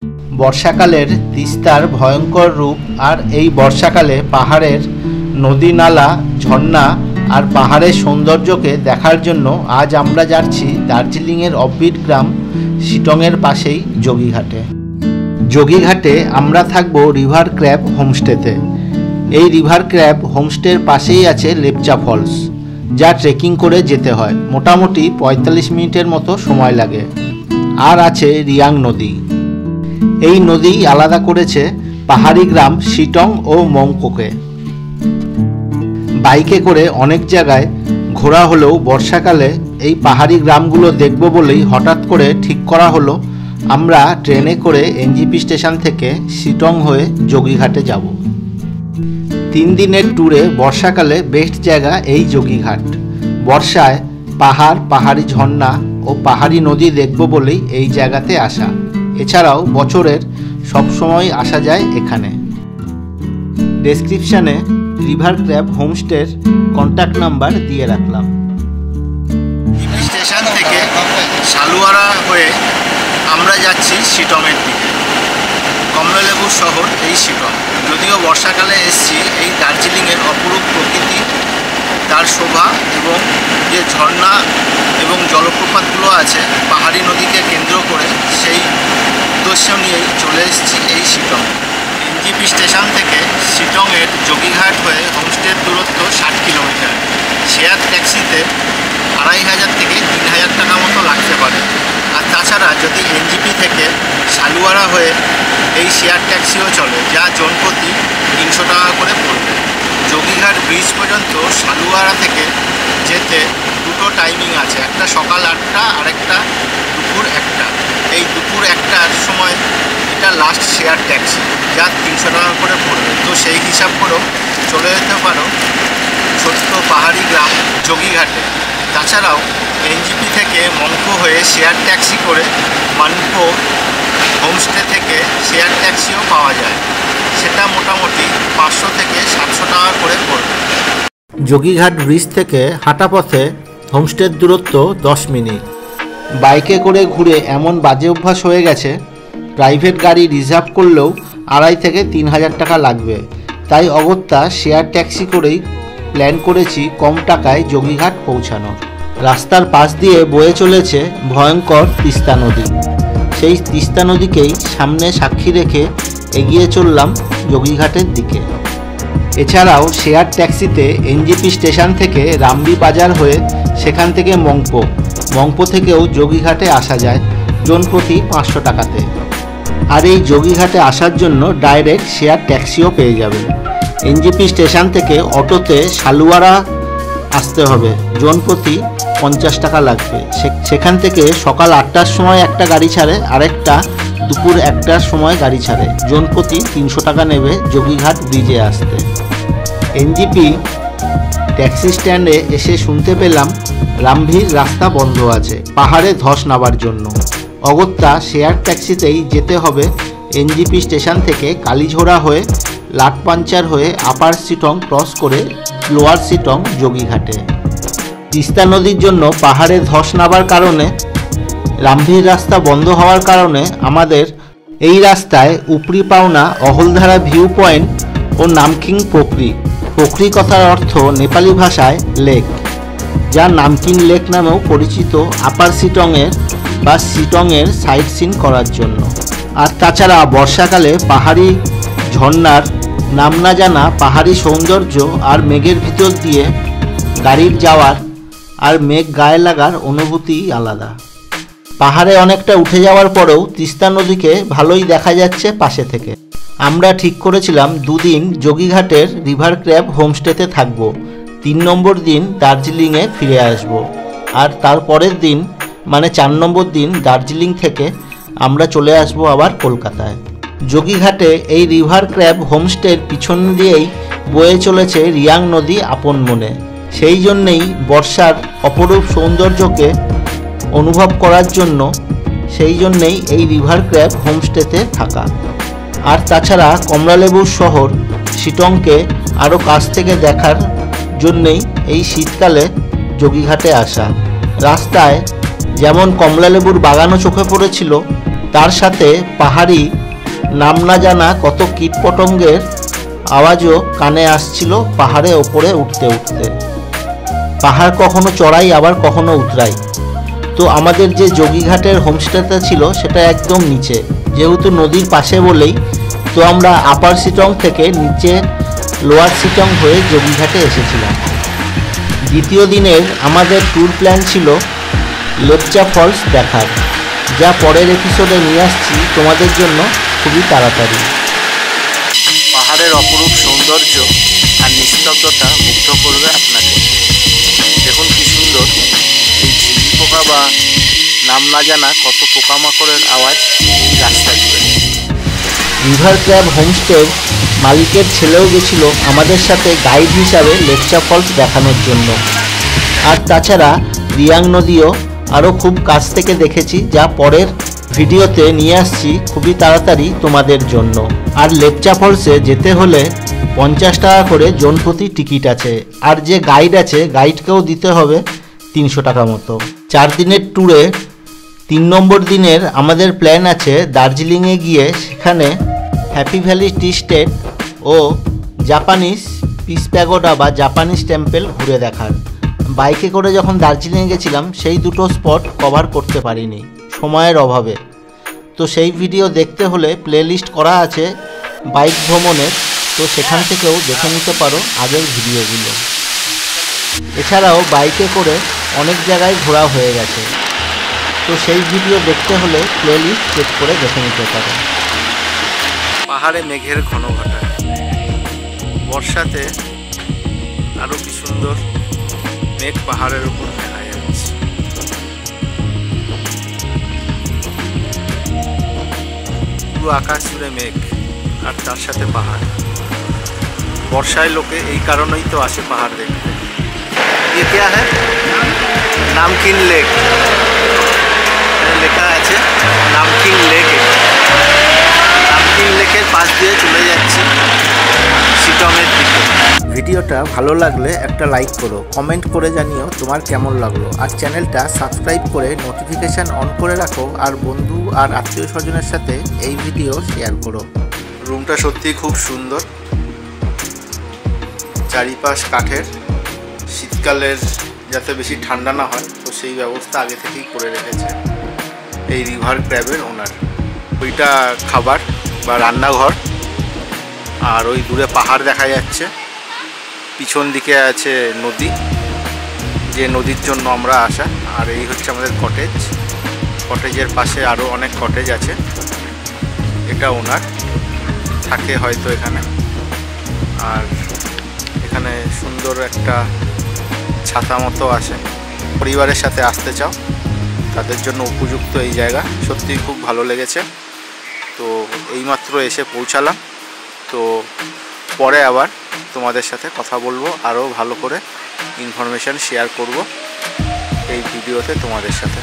বর্ষাকালের তিস্তার ভয়ঙ্কর রূপ আর এই বর্ষাকালে পাহাড়ের নদী নালা ঝর্ণা আর পাহাড়ের সৌন্দর্যকে দেখার জন্য আজ আমরা যাচ্ছি দার্জিলিংয়ের অফবিট গ্রাম শিটংয়ের পাশেই যোগীঘাটে। যোগীঘাটে আমরা থাকবো রিভার ক্র্যাব হোমস্টেতে। এই রিভার ক্র্যাব হোমস্টের পাশেই আছে লেপচা ফলস, যা ট্রেকিং করে যেতে হয়। মোটামুটি 45 মিনিটের মতো সময় লাগে। আর আছে রিয়াং নদী। এই নদী আলাদা করেছে পাহাড়ি গ্রাম শিটং ও মংপোকে। বাইকে করে অনেক জায়গায় ঘোরা হলেও বর্ষাকালে এই পাহাড়ি গ্রামগুলো দেখব বলেই হঠাৎ করে ঠিক করা হলো আমরা ট্রেনে করে এনজিপি স্টেশন থেকে শিটং হয়ে যোগীঘাটে যাব। 3 দিনের ট্যুরে বর্ষাকালে বেস্ট জায়গা এই যোগীঘাট। বর্ষায় পাহাড়, পাহাড়ি ঝর্ণা ও পাহাড়ি নদী দেখব বলেই এই জায়গাতে আসা। এছাড়াও বছরের সবসময় আসা যায় এখানে। ডেসক্রিপশানে রিভার ক্র্যাব হোমস্টের কন্ট্যাক্ট নাম্বার দিয়ে রাখলাম। স্টেশন থেকে সালুয়ারা হয়ে আমরা যাচ্ছি শিটংয়ের দিকে। কমলালেবুর শহর এই শিটং। যদিও বর্ষাকালে এসছি, এই দার্জিলিংয়ের অপরূপ প্রকৃতি, তার শোভা এবং যে ঝর্ণা এবং জলপ্রপাতগুলো আছে পাহাড়ি নদীকে কেন্দ্র করে, সেই উদ্দেশ্য নিয়েই চলে এসেছি এই শিটং। এনজিপি স্টেশন থেকে শিটংয়ের যোগীঘাট হয়ে হোমস্টের দূরত্ব 60 কিলোমিটার। শেয়ার ট্যাক্সিতে 2500 থেকে 3000 টাকা মতো লাগতে পারে। আর তাছাড়া যদি এনজিপি থেকে সালুয়ারা হয়ে এই শেয়ার ট্যাক্সিও চলে, যা জনপ্রতি 300 টাকা করে পড়বে। যোগীঘাট ব্রিজ পর্যন্ত সালুয়ারা থেকে যেতে দুটো টাইমিং আছে, একটা সকাল 8টা আর একটা দুপুর 1টা। এই দুপুর 1টার সময় এটা লাস্ট শেয়ার ট্যাক্সি, যা 300 টাকা করে পড়বে। তো সেই হিসাব করেও চলে যেতে পারো ছোট্ট পাহাড়ি গ্রাম যোগীঘাটে। তাছাড়াও এনজিপি থেকে মংপো হয়ে শেয়ার ট্যাক্সি করে মানপো হোমস্টে থেকে শেয়ার ট্যাক্সিও পাওয়া যায়। সেটা মোটামুটি 500 থেকে 700 টাকা করে পড়বে। যোগীঘাট ব্রিজ থেকে হাঁটা পথে হোমস্টের দূরত্ব 10 মিনিট। বাইকে করে ঘুরে এমন বাজে অভ্যাস হয়ে গেছে, প্রাইভেট গাড়ি রিজার্ভ করলেও 2500 থেকে 3000 টাকা লাগবে। তাই অগত্যা শেয়ার ট্যাক্সি করেই প্ল্যান করেছি কম টাকায় যোগীঘাট পৌঁছানোর। রাস্তার পাশ দিয়ে বয়ে চলেছে ভয়ঙ্কর তিস্তা নদী। সেই তিস্তা নদীকেই সামনে সাক্ষী রেখে এগিয়ে চললাম যোগীঘাটের দিকে। এছাড়াও শেয়ার ট্যাক্সিতে এনজিপি স্টেশন থেকে রামবি বাজার হয়ে সেখান থেকে মংপো থেকেও যোগীঘাটে আসা যায় জনপ্রতি 500 টাকাতে। আর এই যোগীঘাটে আসার জন্য ডাইরেক্ট শেয়ার ট্যাক্সিও পেয়ে যাবেন। এনজিপি স্টেশন থেকে অটোতে সালুয়ারা আসতে হবে, জনপ্রতি 50 টাকা লাগবে। সেখান থেকে সকাল 8টার সময় একটা গাড়ি ছাড়ে, আরেকটা দুপুর 1টার সময় গাড়ি ছাড়ে। জনপ্রতি 300 টাকা নেবে যোগীঘাট ব্রিজে আসতে। এনজিপি ট্যাক্সি স্ট্যান্ডে এসে শুনতে পেলাম রামভির রাস্তা বন্ধ আছে পাহাড়ে ধস নামার জন্য। অগত্যা শেয়ার ট্যাক্সিতেই যেতে হবে এনজিপি স্টেশন থেকে কালীঝোড়া হয়ে লাটপাঞ্চার হয়ে আপার শিটং ক্রস করে লোয়ার শিটং যোগীঘাটে। তিস্তা নদীর জন্য পাহাড়ে ধস নামার কারণে রামভির রাস্তা বন্ধ হওয়ার কারণে আমাদের এই রাস্তায় উপরি পাওনা অহলধারা ভিউ পয়েন্ট ও নামকিং পোখরি। পোখরি কথার অর্থ নেপালি ভাষায় লেক, যা নামকিং লেক নামেও পরিচিত আপার শিটংয়ের বা শিটংয়ের সাইট সিন করার জন্য। আর তাছাড়া বর্ষাকালে পাহাড়ি ঝর্ণার নাম না জানা পাহাড়ি সৌন্দর্য আর মেঘের ভিতর দিয়ে গাড়ির যাওয়ার আর মেঘ গায়ে লাগার অনুভূতিই আলাদা। পাহাড়ে অনেকটা উঠে যাওয়ার পরেও তিস্তা নদীকে ভালোই দেখা যাচ্ছে পাশে থেকে। আমরা ঠিক করেছিলাম 2 দিন যোগীঘাটের রিভার ক্র্যাব হোমস্টেতে থাকব। 3 নম্বর দিন দার্জিলিংয়ে ফিরে আসব। আর তারপরের দিন মানে 4 নম্বর দিন দার্জিলিং থেকে আমরা চলে আসব আবার কলকাতায়। যোগীঘাটে এই রিভার ক্র্যাব হোমস্টের পিছন দিয়েই বয়ে চলেছে রিয়াং নদী আপন মনে। সেই জন্যেই বর্ষার অপরূপ সৌন্দর্যকে অনুভব করার জন্য এই রিভার ক্র্যাব হোমস্টেতে থাকা। আর তাছাড়া কমলালেবুর শহর শিটংকে আরও কাছ থেকে দেখার জন্যেই এই শীতকালে যোগীঘাটে আসা। রাস্তায় যেমন কমলালেবুর বাগানও চোখে পড়েছিল, তার সাথে পাহাড়ি নাম না জানা কত কীটপতঙ্গের আওয়াজও কানে আসছিল পাহাড়ে ওপরে উঠতে উঠতে। পাহাড় কখনো চড়াই আবার কখনো উতরাই। তো আমাদের যে যোগীঘাটের হোমস্টেটা ছিল সেটা একদম নিচে, যেহেতু নদীর পাশে বলেই তো আমরা আপার সিটং থেকে নিচে লোয়ার সিটং হয়ে যোগীঘাটে এসেছিলাম। দ্বিতীয় দিনের আমাদের ট্যুর প্ল্যান ছিল লেপচা ফলস দেখার, যা পরের এপিসোডে নিয়ে আসছি তোমাদের জন্য খুবই তাড়াতাড়ি। পাহাড়ের অপরূপ সৌন্দর্য আর নিস্তব্ধতা মুগ্ধ করবে আপনাকে। দেখুন কি সুন্দর এই ঝিঝি পোকা বা নাম না জানা কত পোকামাকড়ের আওয়াজ রাস্তা জুড়ে। রিভার ক্র্যাব হোমস্টের মালিকের ছেলেও গেছিল আমাদের সাথে গাইড হিসাবে লেপচা ফলস দেখানোর জন্য। আর তাছাড়া রিয়াং নদীও আরও খুব কাছ থেকে দেখেছি, যা পরের ভিডিওতে নিয়ে আসছি খুবই তাড়াতাড়ি তোমাদের জন্য। আর লেপচা ফলসে যেতে হলে 50 টাকা করে জন প্রতি টিকিট আছে, আর যে গাইড আছে গাইডকেও দিতে হবে 300 টাকা মতো। 4 দিনের ট্যুরে 3 নম্বর দিনের আমাদের প্ল্যান আছে দার্জিলিংয়ে গিয়ে সেখানে হ্যাপি ভ্যালি টি স্টেট ও জাপানিজ পিস প্যাগোডা বা জাপানিজ টেম্পল ঘুরে দেখার। বাইকে করে যখন দার্জিলিংয়ে গেছিলাম সেই দুটো স্পট কভার করতে পারিনি সময়ের অভাবে। তো সেই ভিডিও দেখতে হলে প্লেলিস্ট করা আছে বাইক ভ্রমণের, তো সেখান থেকেও দেখে নিতে পারো আগের ভিডিওগুলো। এছাড়াও বাইকে করে অনেক জায়গায় ঘোরা হয়ে গেছে, তো সেই ভিডিও দেখতে হলে প্লেলিস্ট চেক করে দেখে নিতে পারো। পাহাড়ে মেঘের ঘন ঘটা, বর্ষাতে আরো কি সুন্দর মেঘ পাহাড়ের উপর দেখা যাচ্ছে। পুরো আকাশ জুড়ে মেঘ আর তার সাথে পাহাড়। বর্ষায় লোকে এই কারণেই তো আসে পাহাড় দেখতে। ये क्या है? নামকিন লেক লেখা আছে, নামকিন লেক। নামকিন লেকের পাশ দিয়ে চলে যাচ্ছি শিটংয়ের দিকে। ভিডিওটা ভালো লাগলে একটা লাইক করো, কমেন্ট করে জানিও তোমার কেমন লাগলো, আর চ্যানেলটা সাবস্ক্রাইব করে নোটিফিকেশান অন করে রাখো, আর বন্ধু আর আত্মীয় স্বজনের সাথে এই ভিডিও শেয়ার করো। রুমটা সত্যিই খুব সুন্দর, চারিপাশ কাঠের। শীতকালের যাতে বেশি ঠান্ডা না হয় তো সেই ব্যবস্থা আগে থেকেই করে রেখেছে এই রিভার ক্র্যাবের ওনার। ওইটা খাবার বা রান্নাঘর, আর ওই দূরে পাহাড় দেখা যাচ্ছে। পিছন দিকে আছে নদী, যে নদীর জন্য আমরা আসা। আর এই হচ্ছে আমাদের কটেজ। কটেজের পাশে আরও অনেক কটেজ আছে। এটা ওনার থাকে হয়তো এখানে। আর এখানে সুন্দর একটা ছাতা মতো আছে। পরিবারের সাথে আসতে চাও তাদের জন্য উপযুক্ত এই জায়গা। সত্যিই খুব ভালো লেগেছে। তো এইমাত্র এসে পৌঁছালাম, তো পরে আবার তোমাদের সাথে কথা বলবো, আরও ভালো করে ইনফরমেশান শেয়ার করব এই ভিডিওতে তোমাদের সাথে।